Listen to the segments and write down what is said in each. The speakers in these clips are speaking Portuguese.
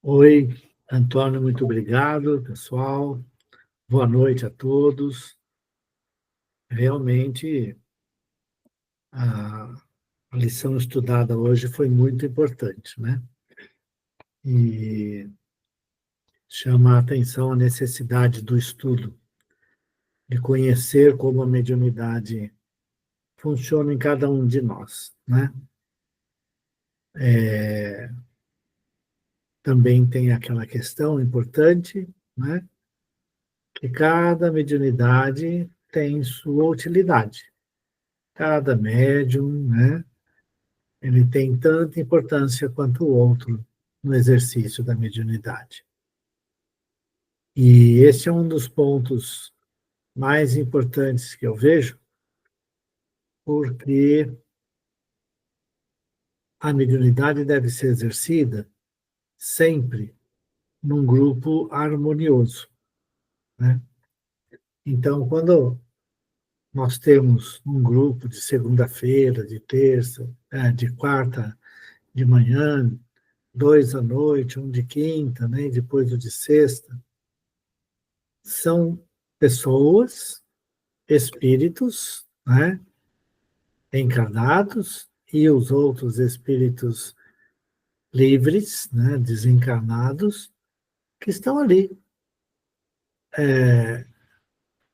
Oi, Antônio, muito obrigado, pessoal. Boa noite a todos. Realmente, a lição estudada hoje foi muito importante, né? E chama a atenção a necessidade do estudo, de conhecer como a mediunidade funciona em cada um de nós, né? Também tem aquela questão importante, né? Que cada mediunidade tem sua utilidade. Cada médium, né? Ele tem tanta importância quanto o outro no exercício da mediunidade. E esse é um dos pontos mais importantes que eu vejo, porque a mediunidade deve ser exercida sempre num grupo harmonioso, né? Então, quando nós temos um grupo de segunda-feira, de terça, de quarta de manhã, dois à noite, um de quinta, né, e depois o de sexta, são pessoas, espíritos, né, encarnados, e os outros espíritos livres, né, desencarnados, que estão ali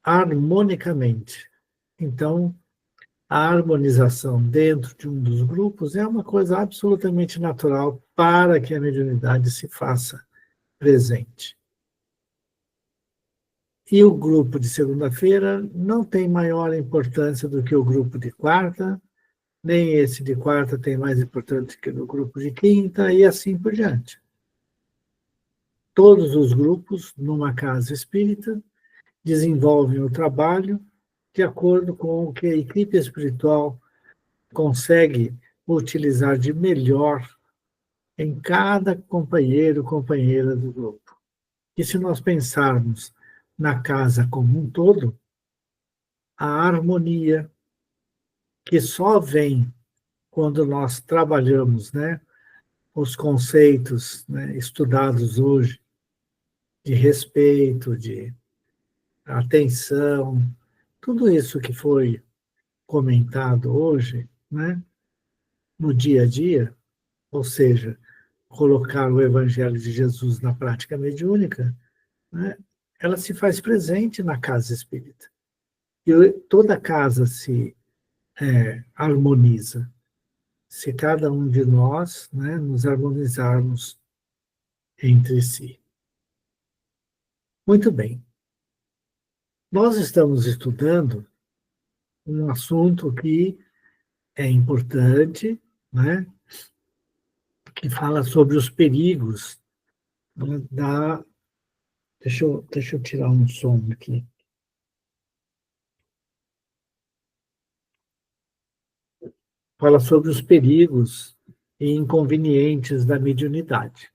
harmonicamente. Então, a harmonização dentro de um dos grupos é uma coisa absolutamente natural para que a mediunidade se faça presente. E o grupo de segunda-feira não tem maior importância do que o grupo de quarta, nem esse de quarta tem mais importância que no grupo de quinta, e assim por diante. Todos os grupos, numa casa espírita, desenvolvem o trabalho de acordo com o que a equipe espiritual consegue utilizar de melhor em cada companheiro, companheira do grupo. E se nós pensarmos na casa como um todo, a harmonia que só vem quando nós trabalhamos, né, os conceitos, né, estudados hoje, de respeito, de atenção, tudo isso que foi comentado hoje, né, no dia a dia, ou seja, colocar o Evangelho de Jesus na prática mediúnica, né, ela se faz presente na casa espírita. E toda casa se harmoniza, se cada um de nós, né, nos harmonizarmos entre si. Muito bem. Nós estamos estudando um assunto que é importante, né, que fala sobre os perigos, né, da. Deixa eu tirar um som aqui. Fala sobre os perigos e inconvenientes da mediunidade.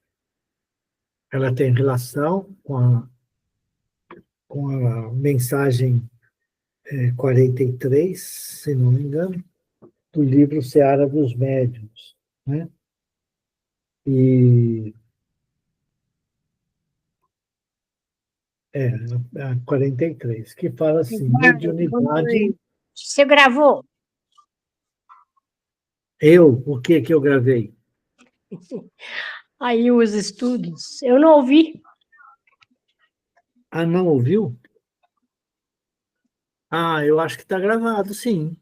Ela tem relação com a mensagem 43, se não me engano, do livro Seara dos Médiuns, né? E a 43, que fala assim, mediunidade. Você gravou? O que eu gravei? Aí os estudos. Eu não ouvi. Ah, não ouviu? Ah, eu acho que está gravado, sim.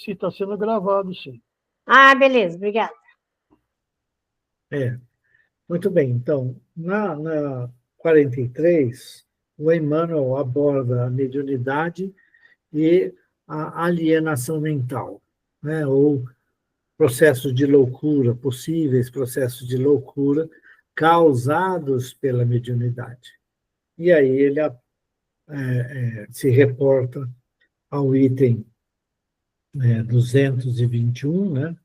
Sim, está sendo gravado, sim. Ah, beleza, obrigada. Muito bem. Então, na 43, o Emmanuel aborda a mediunidade e a alienação mental, né? Ou processos de loucura, possíveis processos de loucura causados pela mediunidade. E aí ele se reporta ao item 221, né,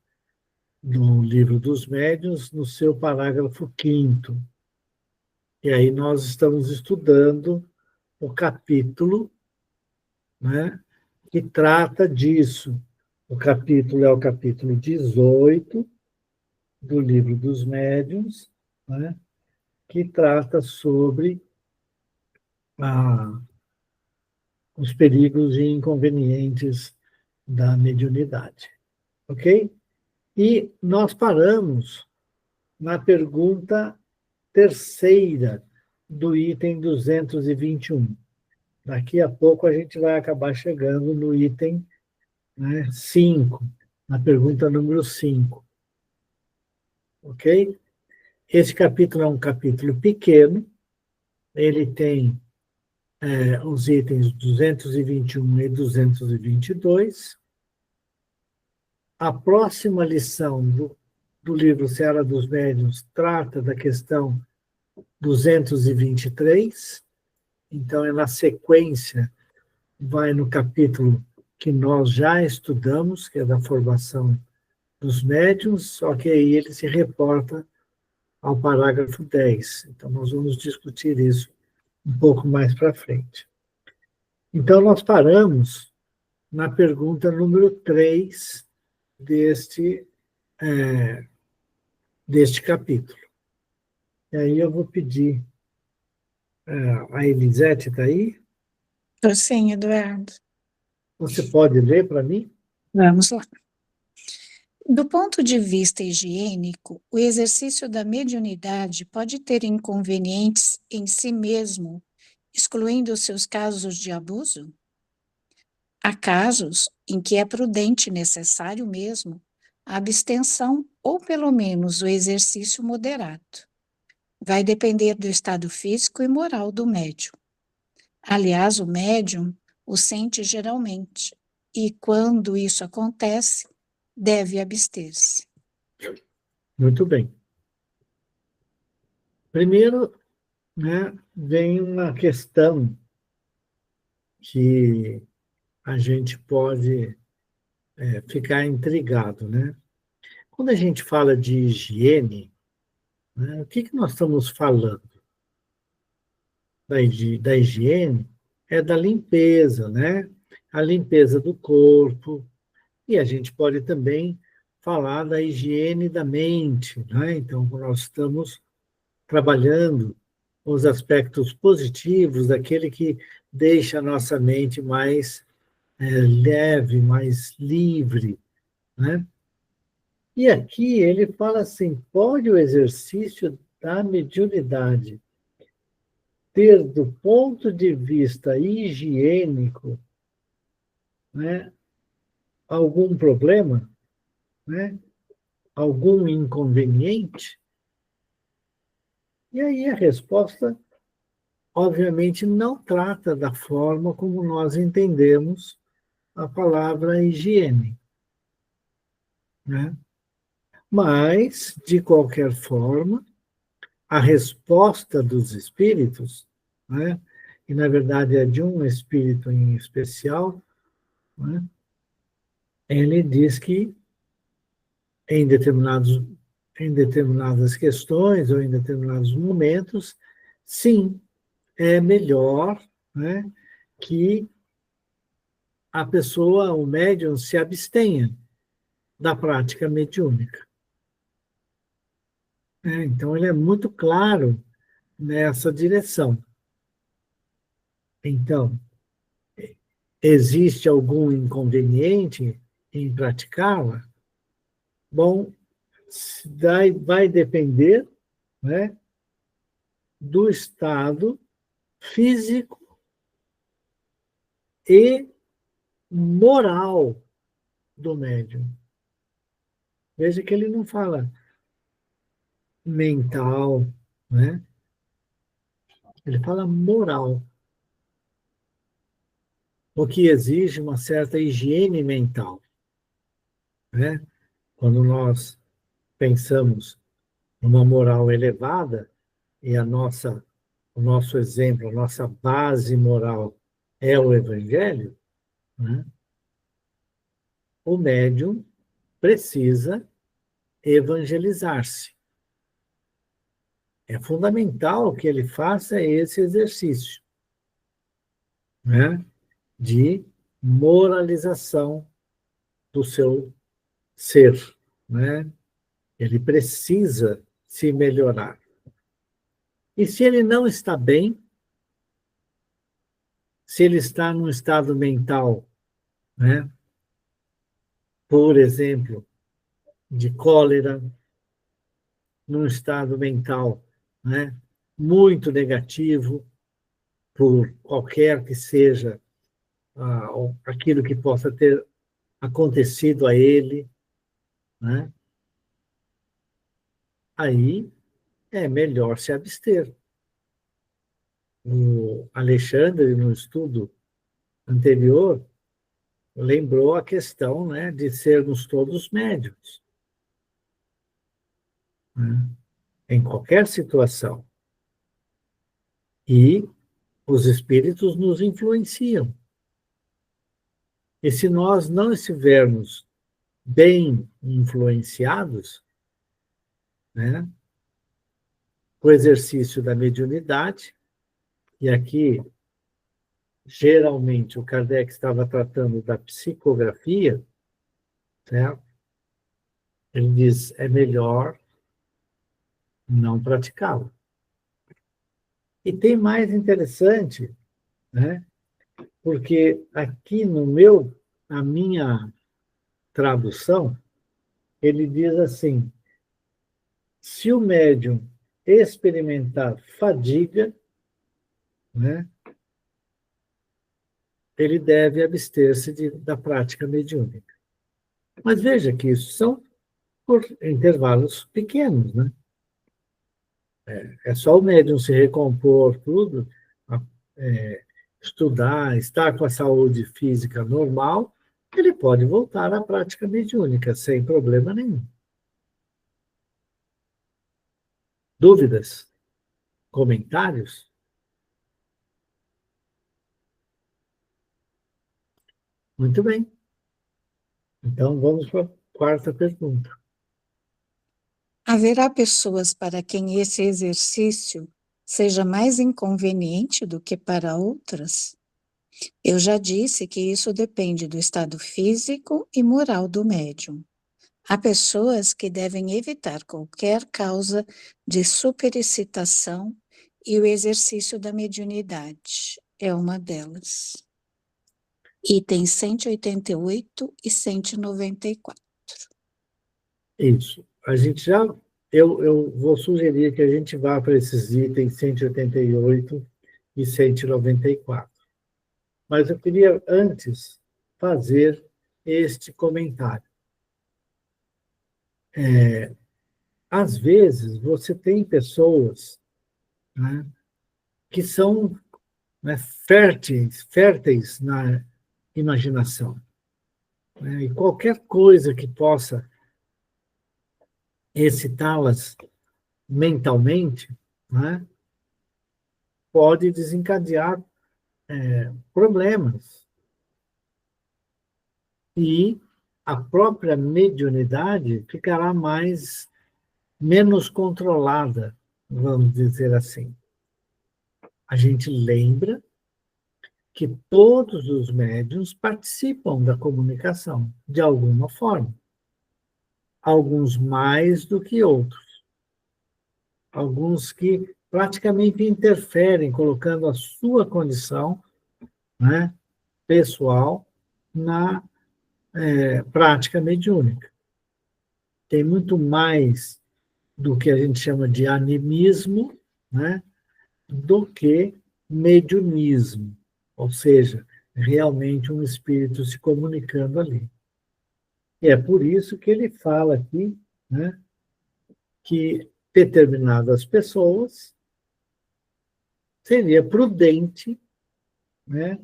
no Livro dos Médiuns, no seu parágrafo 5º. E aí nós estamos estudando o capítulo, né, que trata disso. O capítulo é o capítulo 18 do Livro dos Médiuns, né, que trata sobre os perigos e inconvenientes da mediunidade. Ok? E nós paramos na pergunta terceira do item 221. Daqui a pouco a gente vai acabar chegando no item, né, 5, na pergunta número 5. Ok? Esse capítulo é um capítulo pequeno, ele tem os itens 221 e 222. A próxima lição do livro Seara dos Médiuns trata da questão 223, então é na sequência, vai no capítulo que nós já estudamos, que é da formação dos médiuns, só que aí ele se reporta ao parágrafo 10. Então nós vamos discutir isso um pouco mais para frente. Então nós paramos na pergunta número 3 deste capítulo. E aí eu vou pedir, a Elisete está aí? Estou sim, Eduardo. Você pode ler para mim? Vamos lá. Do ponto de vista higiênico, o exercício da mediunidade pode ter inconvenientes em si mesmo, excluindo os seus casos de abuso? Há casos em que é prudente e necessário mesmo a abstenção ou pelo menos o exercício moderado. Vai depender do estado físico e moral do médium. Aliás, o médium o sente geralmente, e quando isso acontece, deve abster-se. Muito bem. Primeiro, né, vem uma questão que a gente pode ficar intrigado, né? Quando a gente fala de higiene, né, o que nós estamos falando? Da higiene é da limpeza, né? A limpeza do corpo, e a gente pode também falar da higiene da mente, né? Então, nós estamos trabalhando os aspectos positivos daquele que deixa a nossa mente mais leve, mais livre, né? E aqui ele fala assim: pode o exercício da mediunidade ter, do ponto de vista higiênico, né, algum problema, né, algum inconveniente? E aí a resposta, obviamente, não trata da forma como nós entendemos a palavra higiene, né? Mas, de qualquer forma, a resposta dos espíritos, né, e na verdade é de um espírito em especial, né, ele diz que em determinadas questões ou em determinados momentos, sim, é melhor, né, que a pessoa, o médium, se abstenha da prática mediúnica. Então, ele é muito claro nessa direção. Então, existe algum inconveniente em praticá-la? Bom, vai depender, né, do estado físico e moral do médium. Veja que ele não fala mental, né? Ele fala moral, o que exige uma certa higiene mental, né? Quando nós pensamos numa moral elevada e o nosso exemplo, a nossa base moral é o Evangelho, né? O médium precisa evangelizar-se. É fundamental que ele faça esse exercício, né, de moralização do seu ser, né? Ele precisa se melhorar. E se ele não está bem, se ele está num estado mental, né, por exemplo, de cólera, num estado mental, né, muito negativo, por qualquer que seja aquilo que possa ter acontecido a ele, né, aí é melhor se abster. O Alexandre, no estudo anterior, lembrou a questão, né, de sermos todos médiuns, né, em qualquer situação. E os espíritos nos influenciam. E se nós não estivermos bem influenciados, né, o exercício da mediunidade, e aqui, geralmente, o Kardec estava tratando da psicografia, certo? Ele diz, é melhor não praticá-lo. E tem mais interessante, né? Porque aqui na minha tradução, ele diz assim, se o médium experimentar fadiga, né, ele deve abster-se da prática mediúnica. Mas veja que isso são por intervalos pequenos, né? É só o médium se recompor, tudo, estudar, estar com a saúde física normal, ele pode voltar à prática mediúnica, sem problema nenhum. Dúvidas? Comentários? Muito bem. Então, vamos para a quarta pergunta. Haverá pessoas para quem esse exercício seja mais inconveniente do que para outras? Eu já disse que isso depende do estado físico e moral do médium. Há pessoas que devem evitar qualquer causa de superexcitação e o exercício da mediunidade é uma delas. Itens 188 e 194. Isso. A gente já... Eu vou sugerir que a gente vá para esses itens 188 e 194. Mas eu queria, antes, fazer este comentário. Às vezes, você tem pessoas, né, que são, né, férteis na imaginação, né, e qualquer coisa que possa excitá-las mentalmente, né, pode desencadear problemas. E a própria mediunidade ficará menos controlada, vamos dizer assim. A gente lembra que todos os médiuns participam da comunicação, de alguma forma. Alguns mais do que outros. Alguns que praticamente interferem, colocando a sua condição, né, pessoal na prática mediúnica. Tem muito mais do que a gente chama de animismo, né, do que mediunismo, ou seja, realmente um espírito se comunicando ali. E é por isso que ele fala aqui, né, que determinadas pessoas seria prudente, né,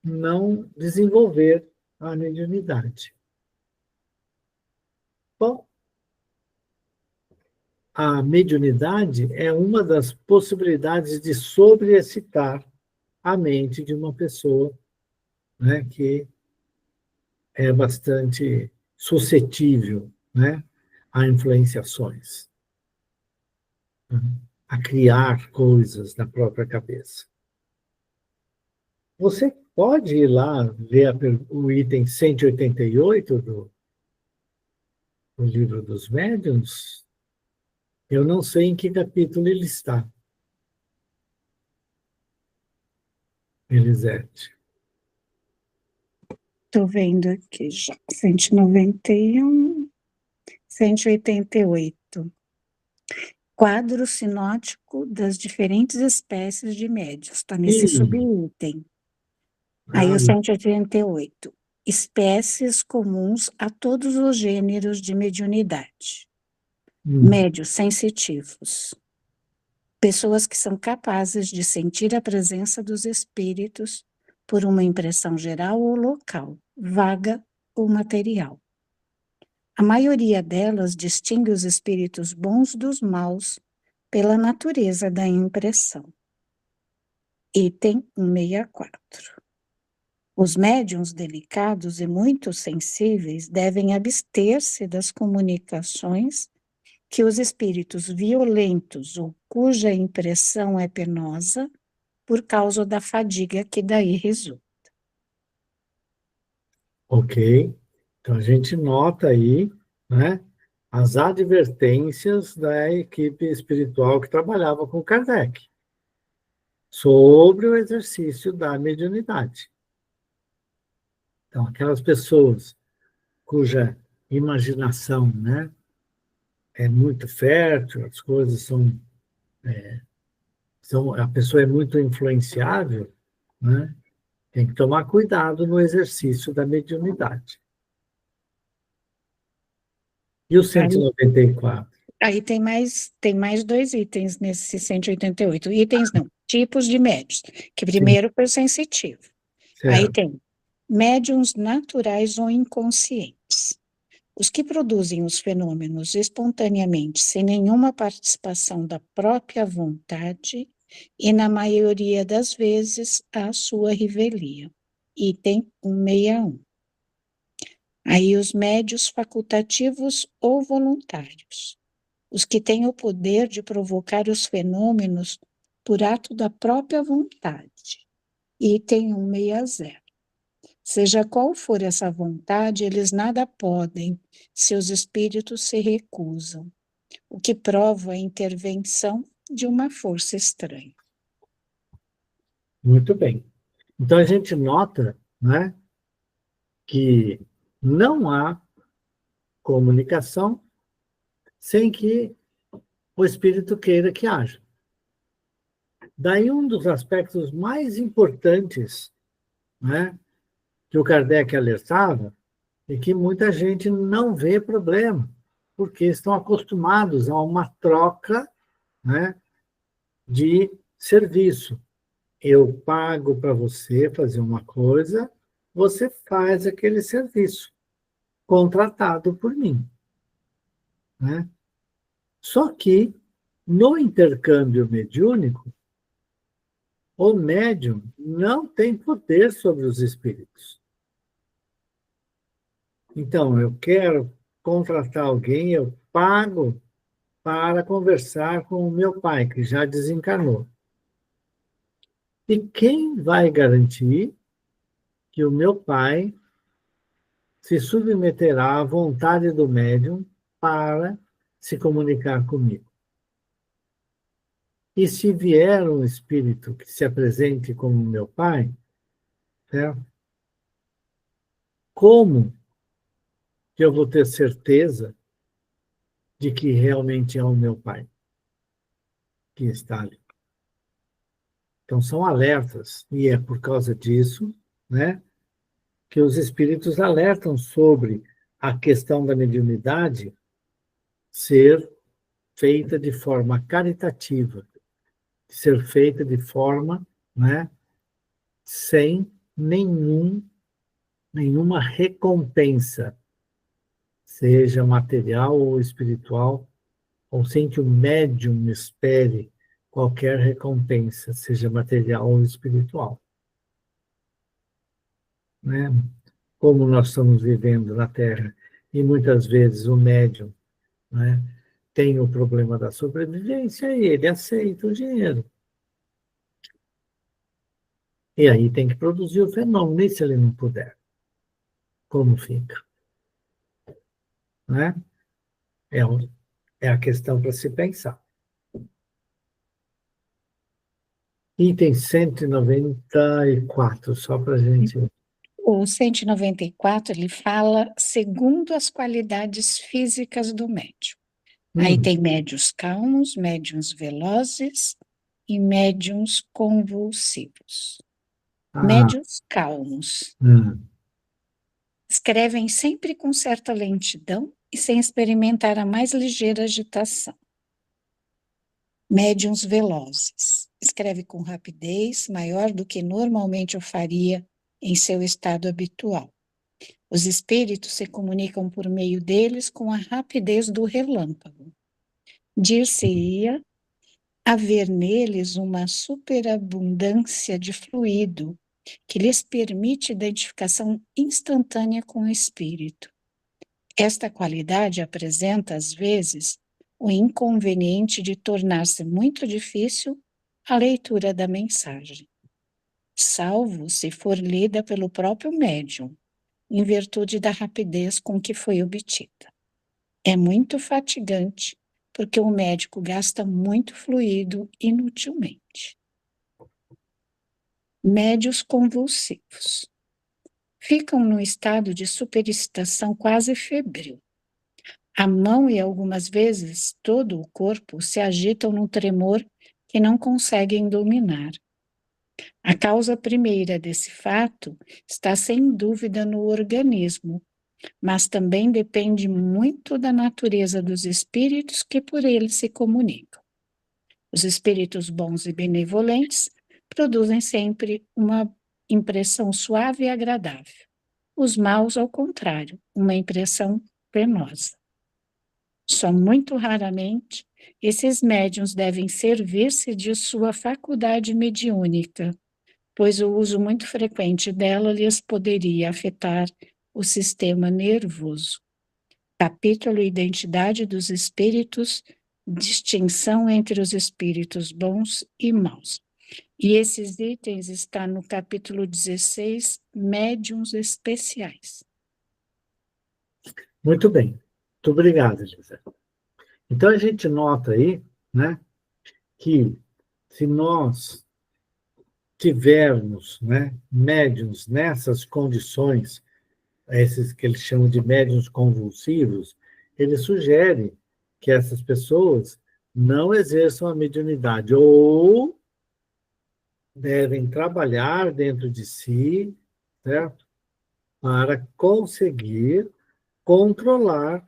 não desenvolver a mediunidade. Bom, a mediunidade é uma das possibilidades de sobreexcitar a mente de uma pessoa, né, que é bastante suscetível, né, a influenciações, a criar coisas na própria cabeça. Você pode ir lá ver o item 188 do Livro dos Médiuns, Eu não sei em que capítulo ele está, Elisete. Estou vendo aqui já. 191, 188. Quadro sinótico das diferentes espécies de médios. Está nesse Ih. subitem. Aí o Ah, 188. Espécies comuns a todos os gêneros de mediunidade. Médios sensitivos. Pessoas que são capazes de sentir a presença dos espíritos por uma impressão geral ou local, vaga ou material. A maioria delas distingue os espíritos bons dos maus pela natureza da impressão. Item 164. Os médiuns delicados e muito sensíveis devem abster-se das comunicações que os espíritos violentos ou cuja impressão é penosa por causa da fadiga que daí resulta. ok. Então a gente nota aí, né, as advertências da equipe espiritual que trabalhava com Kardec sobre o exercício da mediunidade. Então, aquelas pessoas cuja imaginação, né, é muito fértil, as coisas a pessoa é muito influenciável, né, tem que tomar cuidado no exercício da mediunidade. E o 194? Aí tem mais 2 itens nesse 188. Itens não, tipos de médiuns, que primeiro foi o sensitivo. Aí Certo. tem médiuns naturais ou inconscientes. Os que produzem os fenômenos espontaneamente, sem nenhuma participação da própria vontade, e na maioria das vezes, à sua revelia. Item 161. Aí os médios facultativos ou voluntários. Os que têm o poder de provocar os fenômenos por ato da própria vontade. Item 160. Seja qual for essa vontade, eles nada podem, se os espíritos se recusam, o que prova a intervenção de uma força estranha. Muito bem. Então a gente nota, né, que não há comunicação sem que o espírito queira que haja. Daí um dos aspectos mais importantes, né, que o Kardec alertava é que muita gente não vê problema, porque estão acostumados a uma troca, né, de serviço. Eu pago para você fazer uma coisa, você faz aquele serviço, contratado por mim, né? Só que, no intercâmbio mediúnico, o médium não tem poder sobre os espíritos. Então, eu quero contratar alguém, eu pago para conversar com o meu pai, que já desencarnou. E quem vai garantir que o meu pai se submeterá à vontade do médium para se comunicar comigo? E se vier um espírito que se apresente como meu pai, certo? Como que eu vou ter certeza de que realmente é o meu pai que está ali? Então, são alertas, e é por causa disso, né, que os espíritos alertam sobre a questão da mediunidade ser feita de forma caritativa, ser feita de forma, né, sem nenhuma recompensa, seja material ou espiritual, ou sem que o médium espere qualquer recompensa, seja material ou espiritual. Né? Como nós estamos vivendo na Terra, e muitas vezes o médium, né, tem o problema da sobrevivência e ele aceita o dinheiro. E aí tem que produzir o fenômeno, e se ele não puder? Como fica? Né? É a questão para se pensar. Item 194, só para a gente... O 194, ele fala segundo as qualidades físicas do médium. Aí tem médiuns calmos, médiuns velozes e médiuns convulsivos. Médiuns calmos escrevem sempre com certa lentidão e sem experimentar a mais ligeira agitação. Médiuns velozes escreve com rapidez maior do que normalmente o faria em seu estado habitual. Os espíritos se comunicam por meio deles com a rapidez do relâmpago. Dir-se-ia haver neles uma superabundância de fluido que lhes permite identificação instantânea com o espírito. Esta qualidade apresenta, às vezes, o inconveniente de tornar-se muito difícil a leitura da mensagem, salvo se for lida pelo próprio médium, em virtude da rapidez com que foi obtida. É muito fatigante, porque o médico gasta muito fluido inutilmente. Médios convulsivos. Ficam no estado de superexcitação quase febril. A mão e algumas vezes todo o corpo se agitam num tremor que não conseguem dominar. A causa primeira desse fato está sem dúvida no organismo, mas também depende muito da natureza dos espíritos que por ele se comunicam. Os espíritos bons e benevolentes produzem sempre uma impressão suave e agradável. Os maus, ao contrário, uma impressão penosa. Só muito raramente esses médiuns devem servir-se de sua faculdade mediúnica, pois o uso muito frequente dela lhes poderia afetar o sistema nervoso. Capítulo Identidade dos Espíritos, distinção entre os espíritos bons e maus. E esses itens estão no capítulo 16, Médiuns Especiais. Muito bem. Muito obrigado, José. Então, a gente nota aí, né, que se nós tivermos, né, médiuns nessas condições, esses que eles chamam de médiuns convulsivos, ele sugere que essas pessoas não exerçam a mediunidade ou devem trabalhar dentro de si, certo? Para conseguir controlar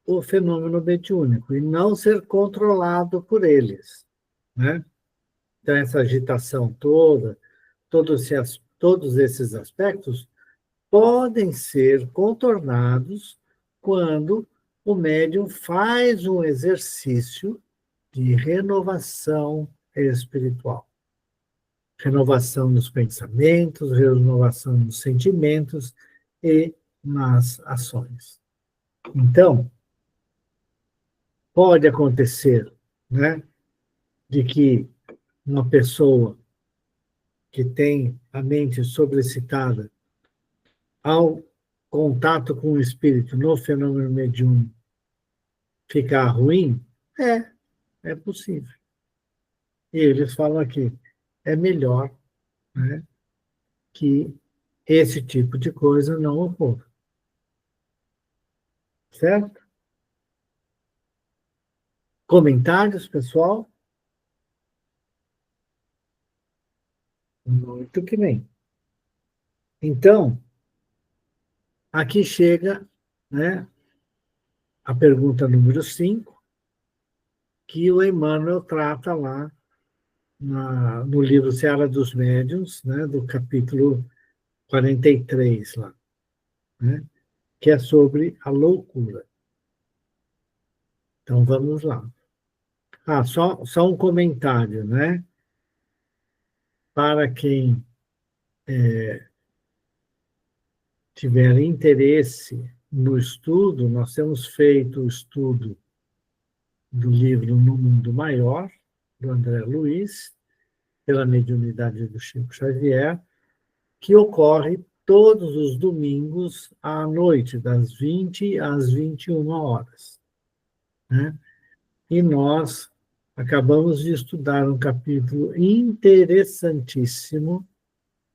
o fenômeno mediúnico e não ser controlado por eles, né? Então, essa agitação toda, todos esses aspectos podem ser contornados quando o médium faz um exercício de renovação espiritual. Renovação nos pensamentos, renovação nos sentimentos e nas ações. Então, pode acontecer, né, de que uma pessoa que tem a mente sobrexcitada, ao contato com o espírito no fenômeno mediúnico, ficar ruim? É possível. E eles falam aqui, é melhor, né, que esse tipo de coisa não ocorra. Certo? Comentários, pessoal? Muito que bem. Então, aqui chega, né, a pergunta número 5, que o Emmanuel trata lá no livro Seara dos Médiuns, né, do capítulo 43, lá, né, que é sobre a loucura. Então, vamos lá. Só um comentário, né? Para quem tiver interesse no estudo, nós temos feito o estudo do livro No Mundo Maior, do André Luiz, pela mediunidade do Chico Xavier, que ocorre todos os domingos à noite, das 20 às 21 horas. né? E nós acabamos de estudar um capítulo interessantíssimo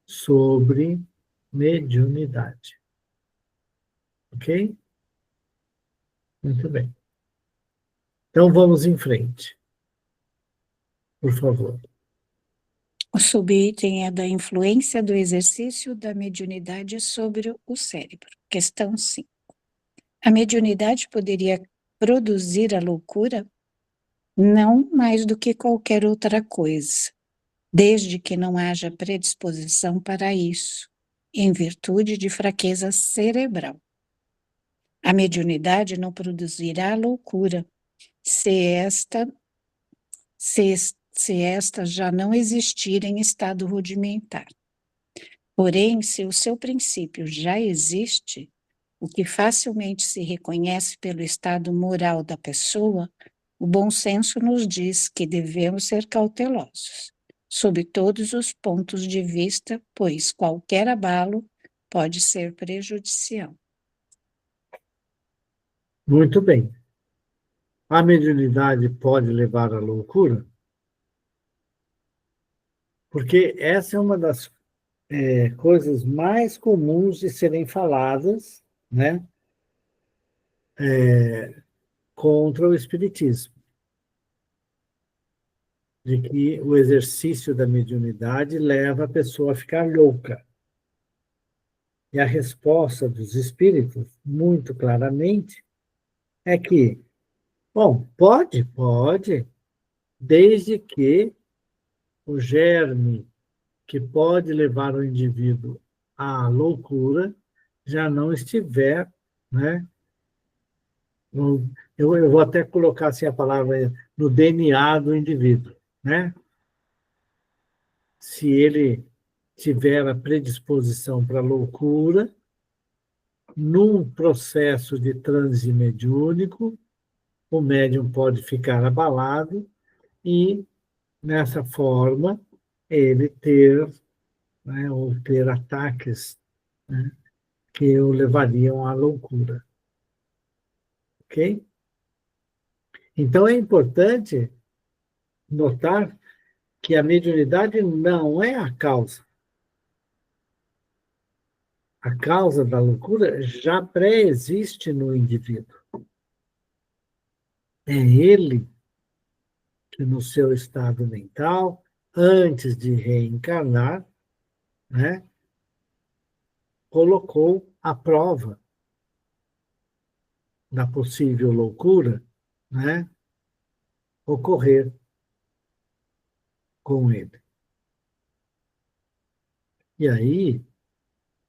sobre mediunidade. Ok? Muito bem. Então vamos em frente, por favor. O subitem é da influência do exercício da mediunidade sobre o cérebro. Questão 5. A mediunidade poderia produzir a loucura? Não mais do que qualquer outra coisa, desde que não haja predisposição para isso, em virtude de fraqueza cerebral. A mediunidade não produzirá loucura se esta já não existir em estado rudimentar. Porém, se o seu princípio já existe, o que facilmente se reconhece pelo estado moral da pessoa, o bom senso nos diz que devemos ser cautelosos, sob todos os pontos de vista, pois qualquer abalo pode ser prejudicial. Muito bem. A mediunidade pode levar à loucura? Porque essa é uma das coisas mais comuns de serem faladas, né, contra o espiritismo, de que o exercício da mediunidade leva a pessoa a ficar louca. E a resposta dos espíritos, muito claramente, é que, bom, pode, desde que o germe que pode levar o indivíduo à loucura já não estiver, né? Eu vou até colocar assim a palavra no DNA do indivíduo, né? Se ele tiver a predisposição para a loucura, num processo de transe mediúnico, o médium pode ficar abalado e, nessa forma, ele ter, né, ou ter ataques, né, que o levariam à loucura. Ok? Então, é importante notar que a mediunidade não é a causa. A causa da loucura já pré-existe no indivíduo. É ele que, no seu estado mental, antes de reencarnar, né, colocou à prova da possível loucura, né, ocorrer com ele. E aí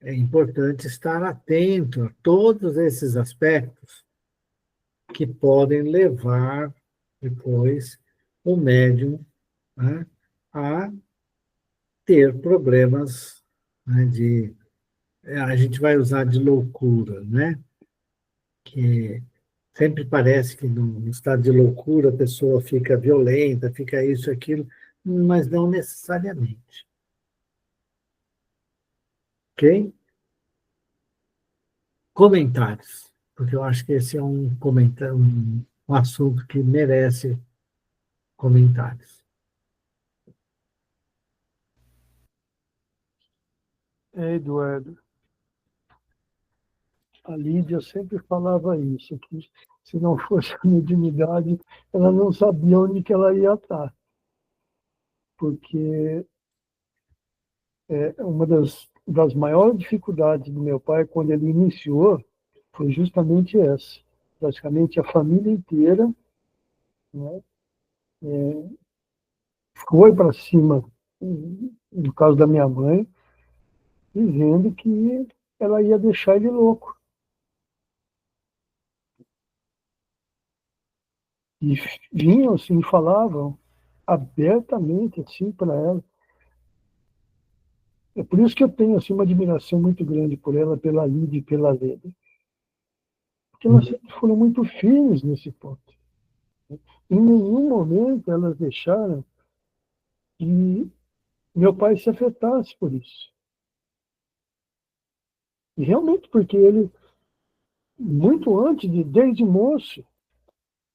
é importante estar atento a todos esses aspectos que podem levar depois o médium, né, a ter problemas, né, a gente vai usar de loucura, né? Que sempre parece que no estado de loucura a pessoa fica violenta, fica isso, aquilo, mas não necessariamente. Ok? Comentários, porque eu acho que esse é um comentário, um assunto que merece comentários. Eduardo, a Lídia sempre falava isso, que se não fosse a mediunidade, ela não sabia onde que ela ia estar. Porque uma das maiores dificuldades do meu pai, quando ele iniciou, foi justamente essa. Praticamente a família inteira, né, foi para cima, no caso da minha mãe, dizendo que ela ia deixar ele louco. E vinham assim, falavam abertamente assim para ela. É por isso que eu tenho assim, uma admiração muito grande por ela, pela Lídia e pela Leda. Porque elas sempre foram muito firmes nesse ponto. Em nenhum momento elas deixaram que meu pai se afetasse por isso. E realmente, porque ele, muito antes, desde moço,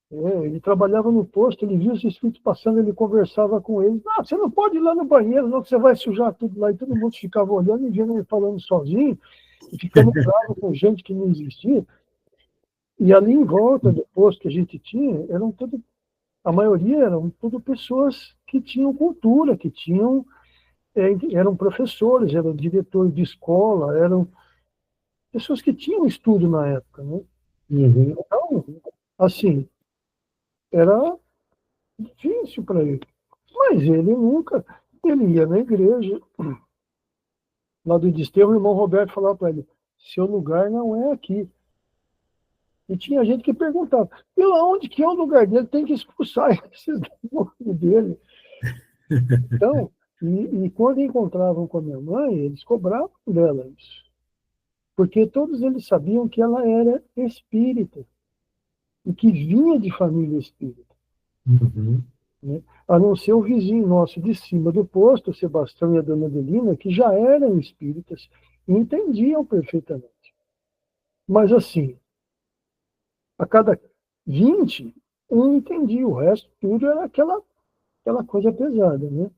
Ele trabalhava no posto, ele via os espíritos passando, ele conversava com eles. Ah, você não pode ir lá no banheiro, não, que você vai sujar tudo lá. E todo mundo ficava olhando e vendo ele falando sozinho, e ficando bravo com gente que não existia. E ali em volta do posto que a gente tinha, a maioria eram tudo pessoas que tinham cultura, que tinham, eram professores, eram diretores de escola, eram pessoas que tinham estudo na época, né? Uhum. Então, assim, era difícil para ele. Mas ele ia na igreja, lá do Desterro, o irmão Roberto falava para ele, seu lugar não é aqui. E tinha gente que perguntava, pela onde que é o lugar dele? Tem que expulsar esses demônios dele. Então, e quando encontravam com a minha mãe, eles cobravam dela isso. Porque todos eles sabiam que ela era espírita, e que vinha de família espírita. Uhum. Né? A não ser o vizinho nosso de cima do posto, o Sebastião e a dona Adelina, que já eram espíritas e entendiam perfeitamente. Mas assim, a cada 20, um entendia, o resto tudo era aquela coisa pesada. Né?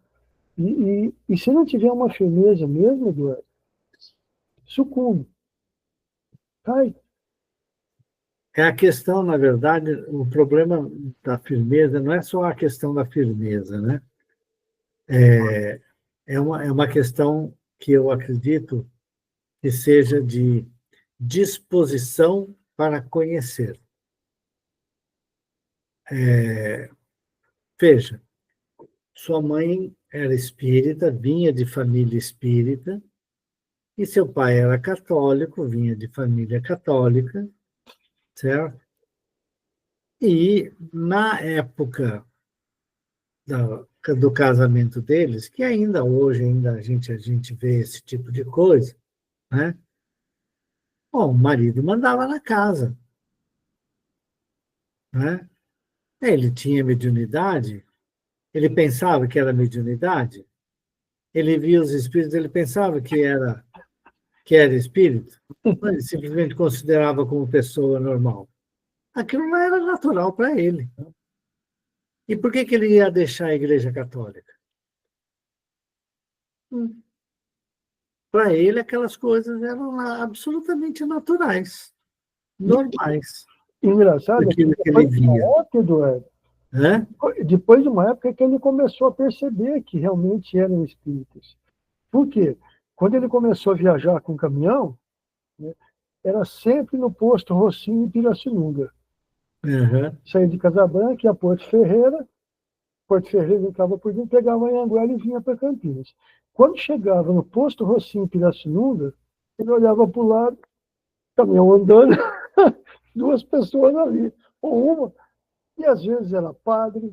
E se não tiver uma firmeza mesmo, Eduardo, sucumbe, cai. É a questão, na verdade, o problema da firmeza não é só a questão da firmeza, né? É uma questão que eu acredito que seja de disposição para conhecer. Veja, sua mãe era espírita, vinha de família espírita, e seu pai era católico, vinha de família católica, certo? E na época do casamento deles, que ainda hoje a gente vê esse tipo de coisa, né? Bom, o marido mandava na casa, né? Ele tinha mediunidade, ele pensava que era mediunidade, ele via os espíritos, ele pensava que era espírito, ele simplesmente considerava como pessoa normal. Aquilo não era natural para ele. E por que ele ia deixar a Igreja Católica? Para ele, aquelas coisas eram absolutamente naturais, normais, Engraçado é que daquilo que ele depois de uma via. época, Eduardo, Né? depois de uma época que ele começou a perceber que realmente eram espíritas. Por quê? Quando ele começou a viajar com caminhão, né, era sempre no posto Rocinho em Pirassununga. Uhum. Saía de Casabranca, ia a Porto Ferreira entrava por dentro, pegava a Anhanguera e vinha para Campinas. Quando chegava no posto Rocinho em Pirassununga, ele olhava para o lado, caminhão andando, duas pessoas ali, ou uma, e às vezes era padre,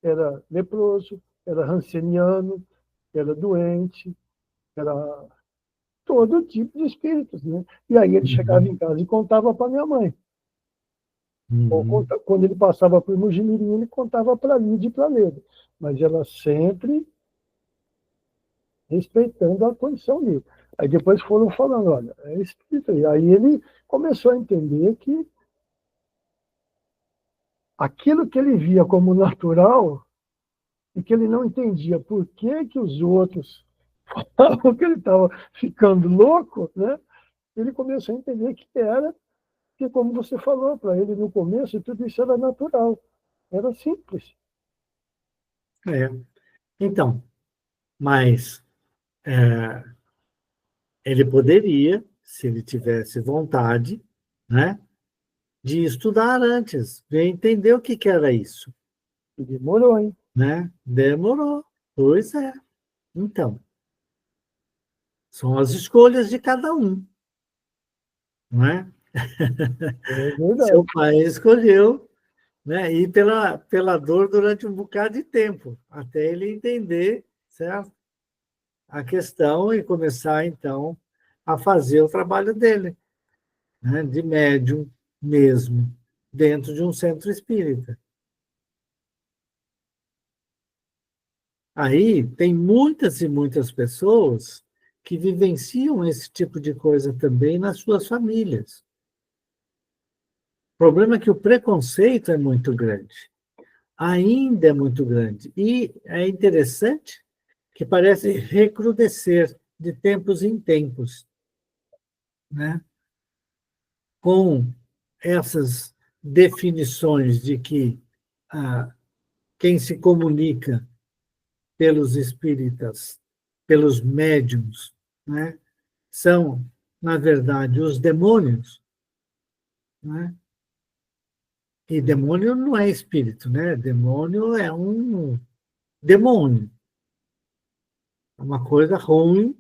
era leproso, era ranceniano, era doente, era todo tipo de espíritos. Né? E aí ele chegava em casa e contava para minha mãe. Ou quando ele passava por Mojimirim, ele contava para Lídia e para Leda. Mas ela sempre respeitando a condição dele. Aí depois foram falando, olha, é espírito. E aí ele começou a entender que aquilo que ele via como natural e que ele não entendia por que os outros falavam que ele estava ficando louco, né? Ele começou a entender que como você falou para ele no começo, tudo isso era natural, era simples. Então, mas ele poderia, se ele tivesse vontade, né, de estudar antes, de entender o que era isso. E demorou, hein? Né? Demorou. Pois é. Então, são as escolhas de cada um. Não é? É verdade. Seu pai escolheu, né, ir pela dor durante um bocado de tempo, até ele entender, certo, a questão e começar, então, a fazer o trabalho dele, né, de médium mesmo, dentro de um centro espírita. Aí tem muitas e muitas pessoas que vivenciam esse tipo de coisa também nas suas famílias. problema é que o preconceito é muito grande. Ainda é muito grande. E é interessante que parece recrudescer de tempos em tempos, né? Com essas definições de que quem se comunica pelos espíritas, pelos médiums, né, são, na verdade, os demônios, né? E demônio não é espírito, né? Demônio é um demônio, é uma coisa ruim,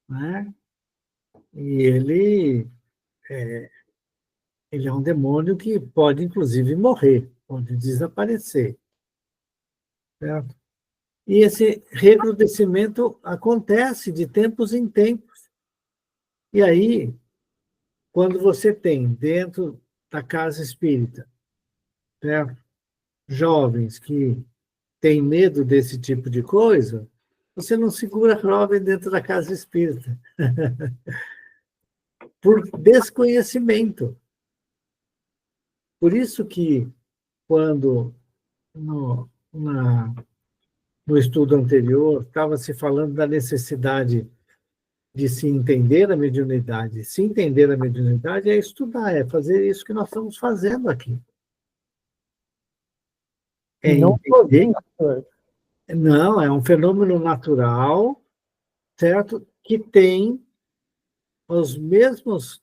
né? E ele é um demônio que pode, inclusive, morrer, pode desaparecer, certo? E esse recrudescimento acontece de tempos em tempos. E aí, quando você tem dentro da casa espírita, certo? Jovens que têm medo desse tipo de coisa, você não segura jovem dentro da casa espírita. Por desconhecimento. Por isso que, quando no estudo anterior estava se falando da necessidade de se entender a mediunidade. Se entender a mediunidade é estudar, é fazer isso que nós estamos fazendo aqui. É Não entender. sozinho. Não, é um fenômeno natural, certo? Que tem as mesmas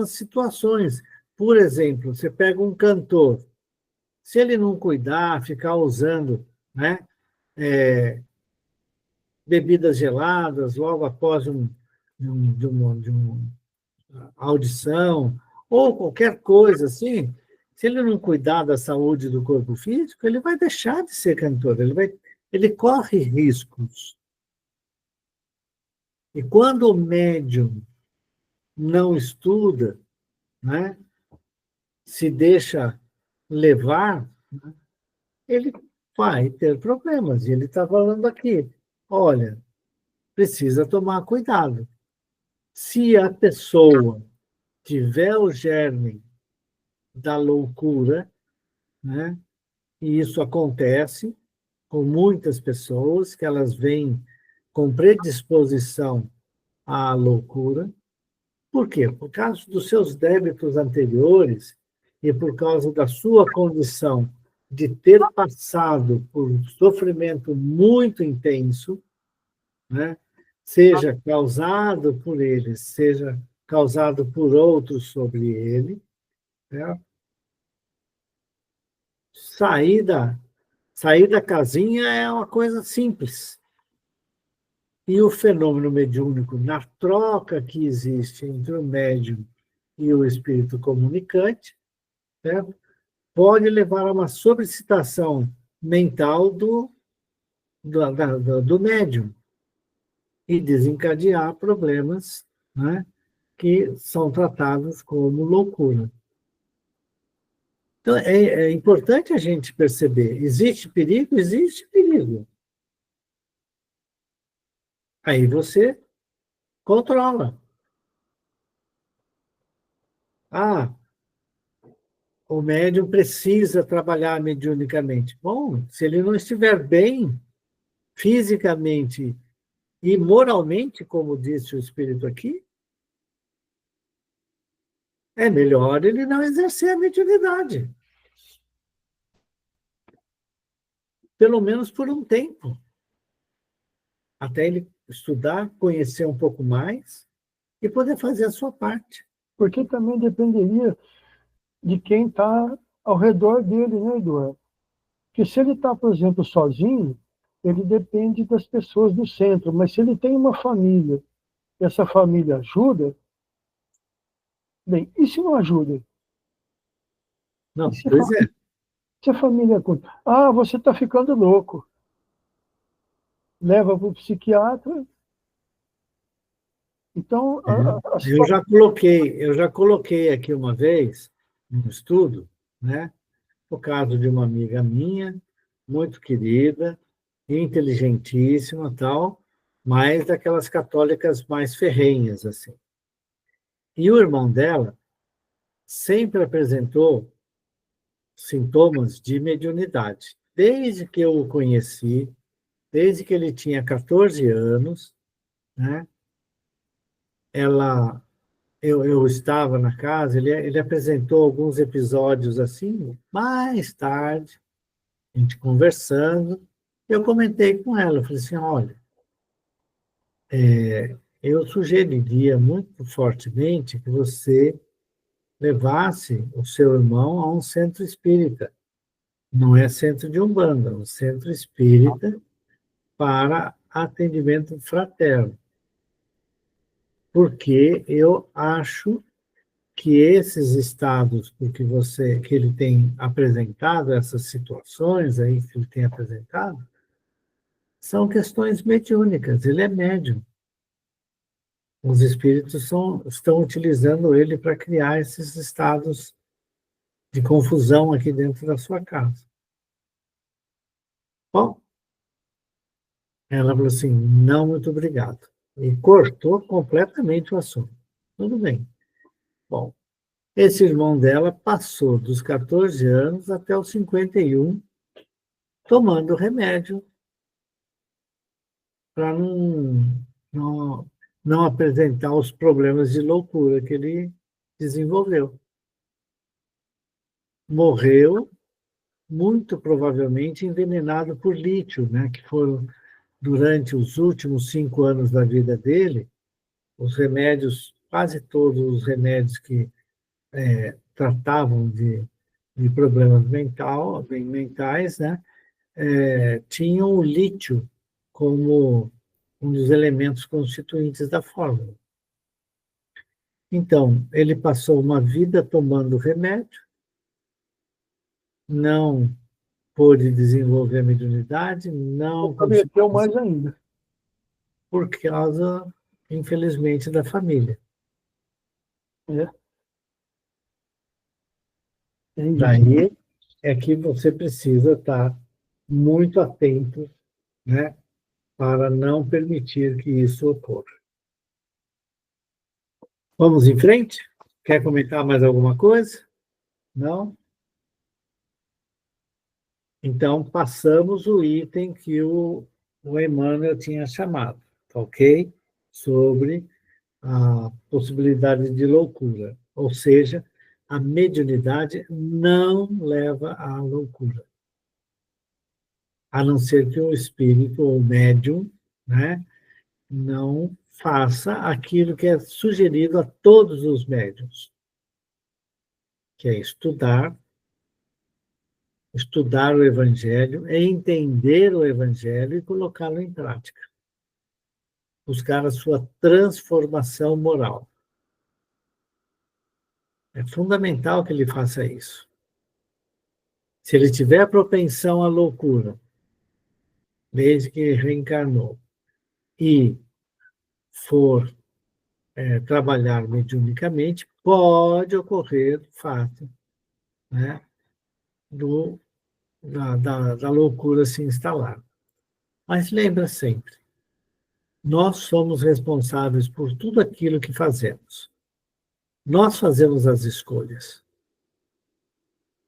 situações. Por exemplo, você pega um cantor, se ele não cuidar, ficar usando, né, bebidas geladas logo após de uma audição, ou qualquer coisa assim, se ele não cuidar da saúde do corpo físico, ele vai deixar de ser cantor, ele corre riscos. E quando o médium não estuda, né, se deixa levar, né, ele vai ter problemas. E ele está falando aqui, olha, precisa tomar cuidado. Se a pessoa tiver o germe da loucura, né, e isso acontece com muitas pessoas, que elas vêm com predisposição à loucura. Por quê? Por causa dos seus débitos anteriores e por causa da sua condição de ter passado por um sofrimento muito intenso, né? Seja causado por eles, seja causado por outros sobre ele, né? Sair da casinha é uma coisa simples. E o fenômeno mediúnico, na troca que existe entre o médium e o espírito comunicante, certo? Pode levar a uma sobrecitação mental do médium e desencadear problemas, né, que são tratados como loucura. Então, é importante a gente perceber, existe perigo? Existe perigo. Aí você controla. O médium precisa trabalhar mediunicamente. Bom, se ele não estiver bem fisicamente e moralmente, como disse o espírito aqui, é melhor ele não exercer a mediunidade. Pelo menos por um tempo. Até ele estudar, conhecer um pouco mais e poder fazer a sua parte. Porque também dependeria de quem está ao redor dele, né, Eduardo? Porque se ele está, por exemplo, sozinho, ele depende das pessoas do centro. Mas se ele tem uma família, e essa família ajuda, bem, e se não ajuda? Não, pois é. Se a família conta, você está ficando louco. Leva para o psiquiatra. Então, Eu já coloquei aqui uma vez, no estudo, né, o caso de uma amiga minha, muito querida, inteligentíssima, tal, mas daquelas católicas mais ferrenhas, assim. E o irmão dela sempre apresentou sintomas de mediunidade. Desde que eu o conheci, desde que ele tinha 14 anos, né? Eu estava na casa, ele apresentou alguns episódios assim, mais tarde, a gente conversando, eu comentei com ela, eu falei assim, olha, eu sugeriria muito fortemente que você levasse o seu irmão a um centro espírita. Não é centro de Umbanda, é um centro espírita para atendimento fraterno. Porque eu acho que esses estados que ele tem apresentado, essas situações aí que ele tem apresentado, são questões mediúnicas, ele é médium. Os espíritos estão utilizando ele para criar esses estados de confusão aqui dentro da sua casa. Bom, ela falou assim, não, muito obrigado. E cortou completamente o assunto. Tudo bem. Bom, esse irmão dela passou dos 14 anos até os 51 tomando remédio para não, não apresentar os problemas de loucura que ele desenvolveu. Morreu, muito provavelmente envenenado por lítio, né, que foram, durante os últimos 5 anos da vida dele, os remédios, quase todos os remédios que tratavam de problemas mentais, né, tinham o lítio como um dos elementos constituintes da fórmula. Então, ele passou uma vida tomando remédio, não pôde desenvolver a mediunidade, não Comprometeu mais ainda. por causa, infelizmente, da família. É. É isso. Daí é que você precisa estar muito atento, né, para não permitir que isso ocorra. Vamos em frente? Quer comentar mais alguma coisa? Não? Então, passamos o item que o Emmanuel tinha chamado, ok? Sobre a possibilidade de loucura. Ou seja, a mediunidade não leva à loucura. A não ser que o espírito ou médium, né, não faça aquilo que é sugerido a todos os médiuns, que é estudar o Evangelho, entender o Evangelho e colocá-lo em prática. Buscar a sua transformação moral. É fundamental que ele faça isso. Se ele tiver propensão à loucura, desde que reencarnou, e for trabalhar mediunicamente, pode ocorrer o fato, né, da loucura se instalar. Mas lembra sempre, nós somos responsáveis por tudo aquilo que fazemos. Nós fazemos as escolhas.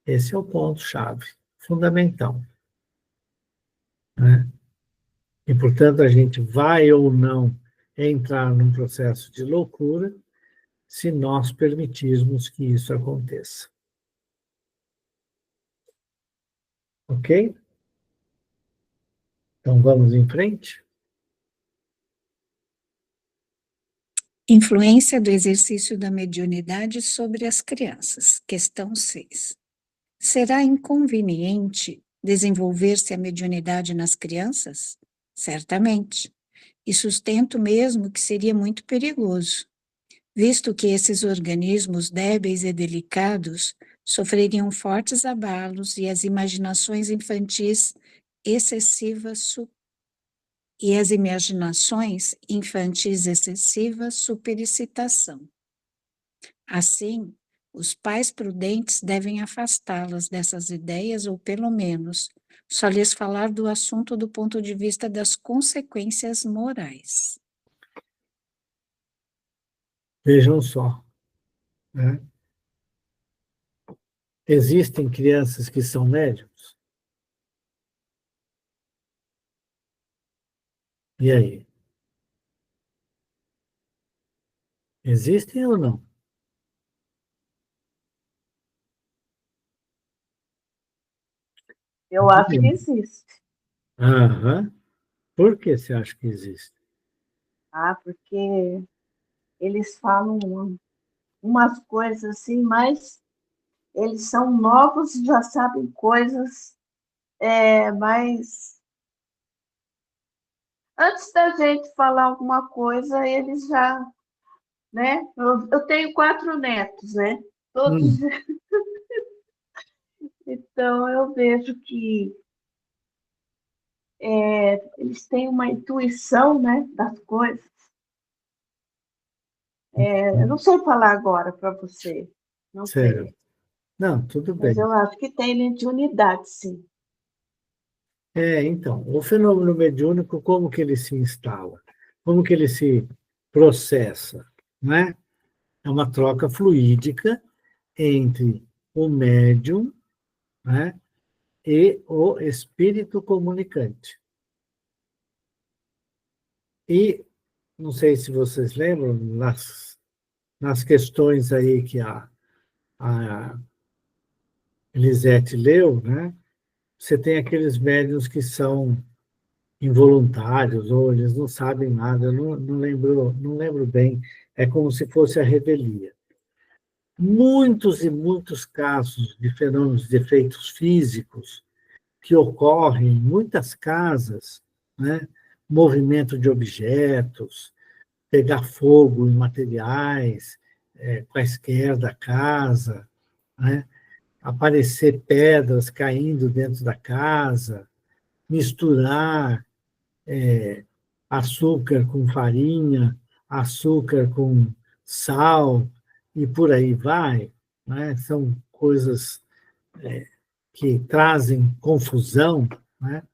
Esse é o ponto-chave, fundamental. Né? E, portanto, a gente vai ou não entrar num processo de loucura se nós permitirmos que isso aconteça. Ok? Então, vamos em frente? Influência do exercício da mediunidade sobre as crianças. Questão 6. Será inconveniente desenvolver-se a mediunidade nas crianças? Certamente. E sustento mesmo que seria muito perigoso, visto que esses organismos débeis e delicados sofreriam fortes abalos e as imaginações infantis excessiva superexcitação. Assim, os pais prudentes devem afastá-las dessas ideias ou, pelo menos, só lhes falar do assunto do ponto de vista das consequências morais. Vejam só. Né? Existem crianças que são médiums? E aí? Existem ou não? Eu acho que existe. Aham. Por que você acha que existe? Porque eles falam umas coisas assim, mas eles são novos e já sabem coisas, mas antes da gente falar alguma coisa, eles já, né? Eu tenho 4 netos, né? Todos, Hum, então eu vejo que eles têm uma intuição, né, das coisas. Eu não sei falar agora para você, não certo. sei, Não, tudo mas bem. eu acho que tem mediunidade, sim. Então, o fenômeno mediúnico, como que ele se instala? Como que ele se processa, né? É uma troca fluídica entre o médium, né, e o espírito comunicante. E, não sei se vocês lembram, nas questões aí que a Elisete leu, né, você tem aqueles médiuns que são involuntários, ou eles não sabem nada, eu não lembro bem, é como se fosse a revelia. Muitos e muitos casos de fenômenos de efeitos físicos que ocorrem em muitas casas, né? Movimento de objetos, pegar fogo em materiais, quaisquer da casa, né? Aparecer pedras caindo dentro da casa, misturar açúcar com farinha, açúcar com sal, e por aí vai, né? São coisas que trazem confusão, né?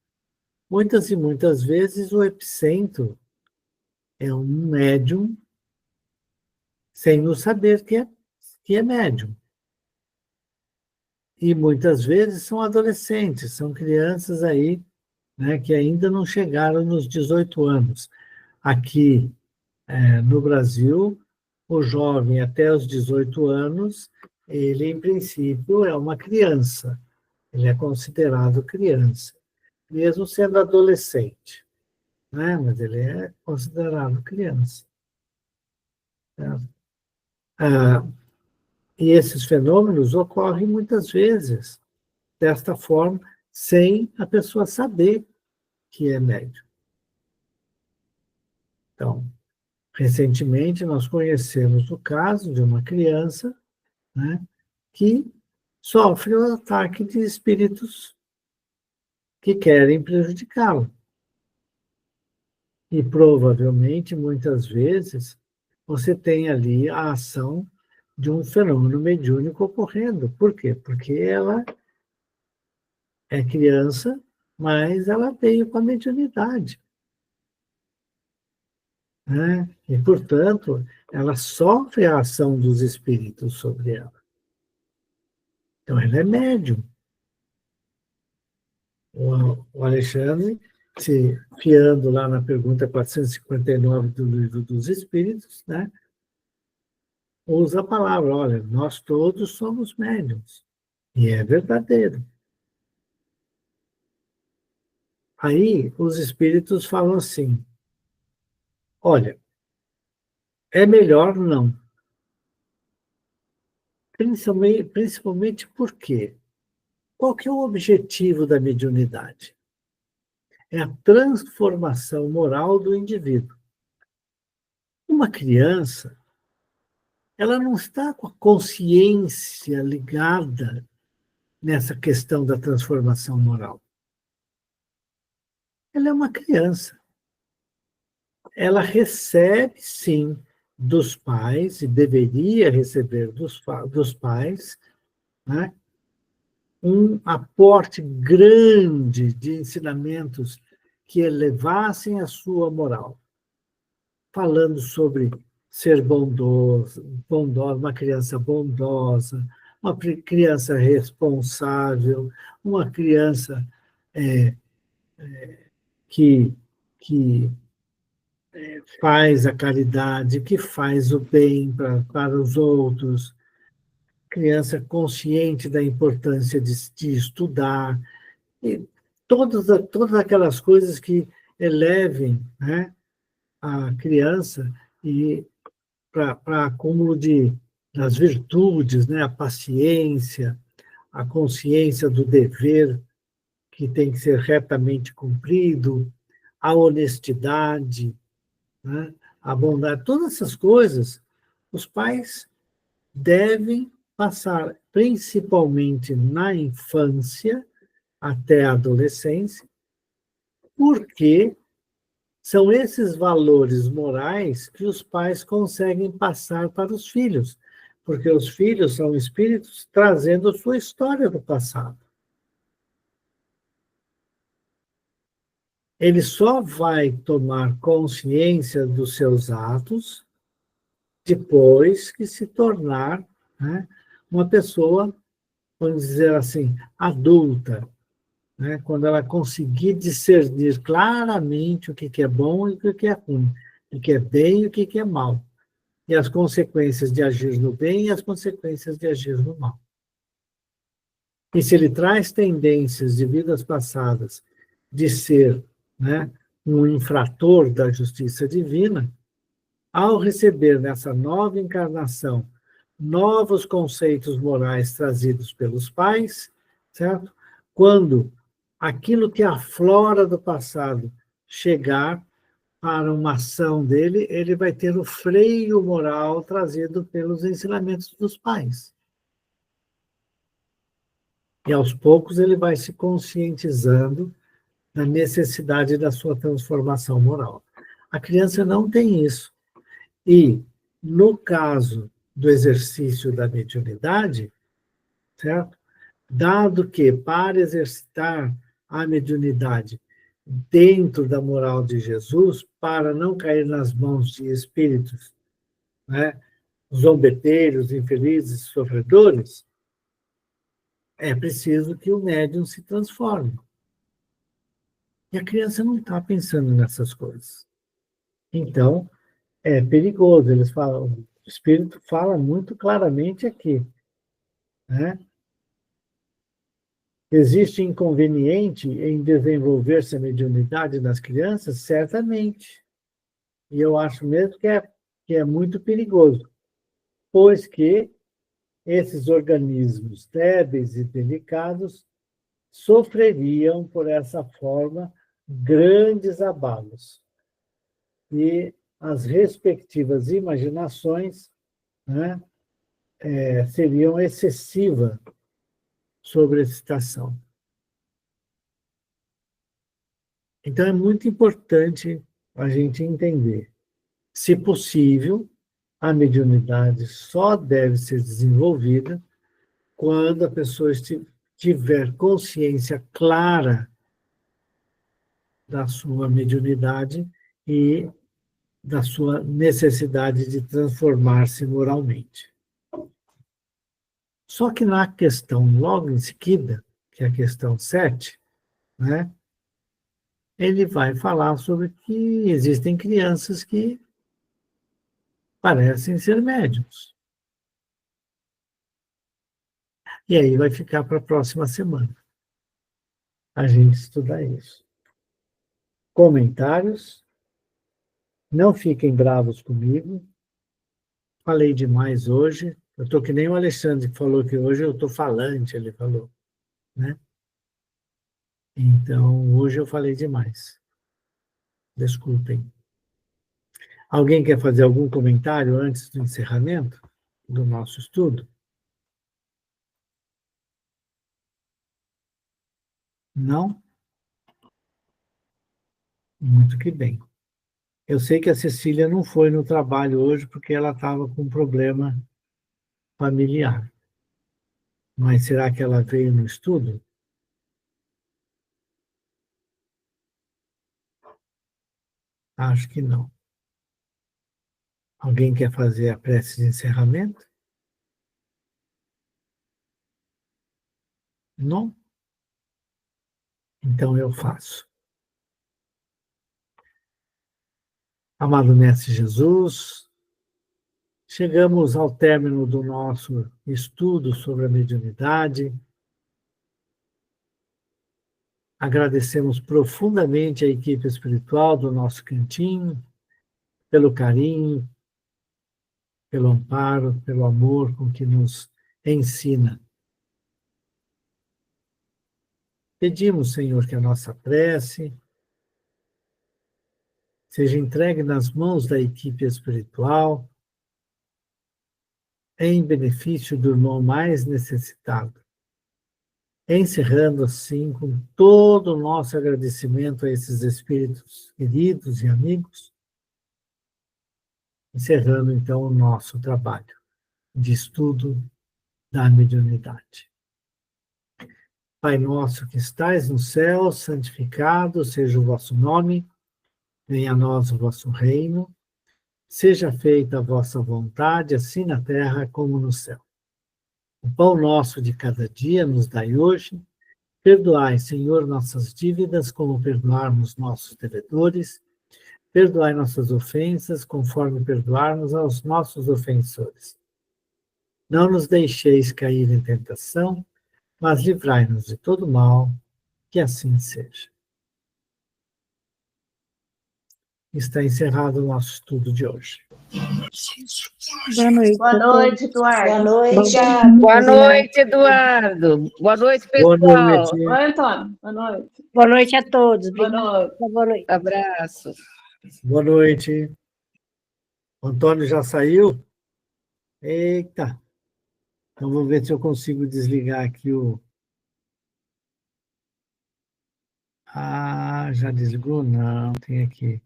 Muitas e muitas vezes o epicentro é um médium sem não saber que é médium. E muitas vezes são adolescentes, são crianças aí, né, que ainda não chegaram nos 18 anos. Aqui, no Brasil, o jovem até os 18 anos, ele, em princípio, é uma criança. Ele é considerado criança, mesmo sendo adolescente, né? Mas ele é considerado criança. Né? Ah, e esses fenômenos ocorrem muitas vezes desta forma, sem a pessoa saber que é médium. Então, recentemente nós conhecemos o caso de uma criança, né, que sofre um ataque de espíritos que querem prejudicá-lo. E provavelmente, muitas vezes, você tem ali a ação de um fenômeno mediúnico ocorrendo. Por quê? Porque ela é criança, mas ela veio com a mediunidade, né? E, portanto, ela sofre a ação dos espíritos sobre ela. Então, ela é médium. O Alexandre, se fiando lá na pergunta 459 do Livro dos Espíritos, né, usa a palavra, olha, nós todos somos médiums. E é verdadeiro. Aí, os espíritos falam assim, olha, é melhor não. Principalmente por quê? Qual que é o objetivo da mediunidade? É a transformação moral do indivíduo. Uma criança, ela não está com a consciência ligada nessa questão da transformação moral. Ela é uma criança. Ela recebe, sim, dos pais, e deveria receber dos pais, né, um aporte grande de ensinamentos que elevassem a sua moral, falando sobre ser bondosa, uma criança bondosa, uma criança responsável, uma criança que, que faz a caridade, que faz o bem para os outros, criança consciente da importância de estudar, e todas aquelas coisas que elevem, né, a criança e para acúmulo das virtudes, né, a paciência, a consciência do dever que tem que ser retamente cumprido, a honestidade, né, a bondade, todas essas coisas, os pais devem passar, principalmente na infância até a adolescência, porque são esses valores morais que os pais conseguem passar para os filhos, porque os filhos são espíritos trazendo sua história do passado. Ele só vai tomar consciência dos seus atos depois que se tornar, né, uma pessoa, vamos dizer assim, adulta, né, quando ela conseguir discernir claramente o que é bom e o que é ruim, o que é bem e o que é mal, e as consequências de agir no bem e as consequências de agir no mal. E se ele traz tendências de vidas passadas de ser, né, um infrator da justiça divina, ao receber nessa nova encarnação novos conceitos morais trazidos pelos pais, certo? Quando aquilo que aflora do passado chegar para uma ação dele, ele vai ter o freio moral trazido pelos ensinamentos dos pais. E aos poucos ele vai se conscientizando da necessidade da sua transformação moral. A criança não tem isso. E, no caso do exercício da mediunidade, certo? Dado que, para exercitar a mediunidade dentro da moral de Jesus, para não cair nas mãos de espíritos, né, zombeteiros, infelizes, sofredores, é preciso que o médium se transforme. E a criança não está pensando nessas coisas. Então, é perigoso. Eles falam, o Espírito fala muito claramente aqui, né? Existe inconveniente em desenvolver-se a mediunidade nas crianças? Certamente. E eu acho mesmo que é muito perigoso, pois que esses organismos débeis e delicados sofreriam, por essa forma, grandes abalos. E as respectivas imaginações, né, seriam excessivas sobre a excitação. Então, é muito importante a gente entender. Se possível, a mediunidade só deve ser desenvolvida quando a pessoa tiver consciência clara da sua mediunidade e da sua necessidade de transformar-se moralmente. Só que na questão logo em seguida, que é a questão 7, né, ele vai falar sobre que existem crianças que parecem ser médiums. E aí vai ficar para a próxima semana a gente estudar isso. Comentários? Não fiquem bravos comigo. Falei demais hoje. Eu estou que nem o Alexandre que falou que hoje eu estou falante, ele falou, né? Então, hoje eu falei demais. Desculpem. Alguém quer fazer algum comentário antes do encerramento do nosso estudo? Não? Muito que bem. Eu sei que a Cecília não foi no trabalho hoje porque ela estava com um problema familiar. Mas será que ela veio no estudo? Acho que não. Alguém quer fazer a prece de encerramento? Não? Então eu faço. Amado Mestre Jesus, chegamos ao término do nosso estudo sobre a mediunidade. Agradecemos profundamente a equipe espiritual do nosso cantinho, pelo carinho, pelo amparo, pelo amor com que nos ensina. Pedimos, Senhor, que a nossa prece seja entregue nas mãos da equipe espiritual, em benefício do irmão mais necessitado. Encerrando assim com todo o nosso agradecimento a esses espíritos queridos e amigos, encerrando então o nosso trabalho de estudo da mediunidade. Pai nosso que estais no céu, santificado seja o vosso nome, venha a nós o vosso reino, seja feita a vossa vontade, assim na terra como no céu. O pão nosso de cada dia nos dai hoje. Perdoai, Senhor, nossas dívidas, como perdoarmos nossos devedores. Perdoai nossas ofensas, conforme perdoarmos aos nossos ofensores. Não nos deixeis cair em tentação, mas livrai-nos de todo mal, que assim seja. Está encerrado o nosso estudo de hoje. Boa noite. Boa noite, Eduardo. Boa noite. Boa noite, Eduardo. Boa noite, Boa pessoal. noite. Oi, Antônio. Boa noite. Boa noite a todos. Boa Obrigada. noite. Boa noite. Abraço. Boa noite. O Antônio já saiu? Eita. Então vou ver se eu consigo desligar aqui o... Ah, já desligou? Não, tem aqui.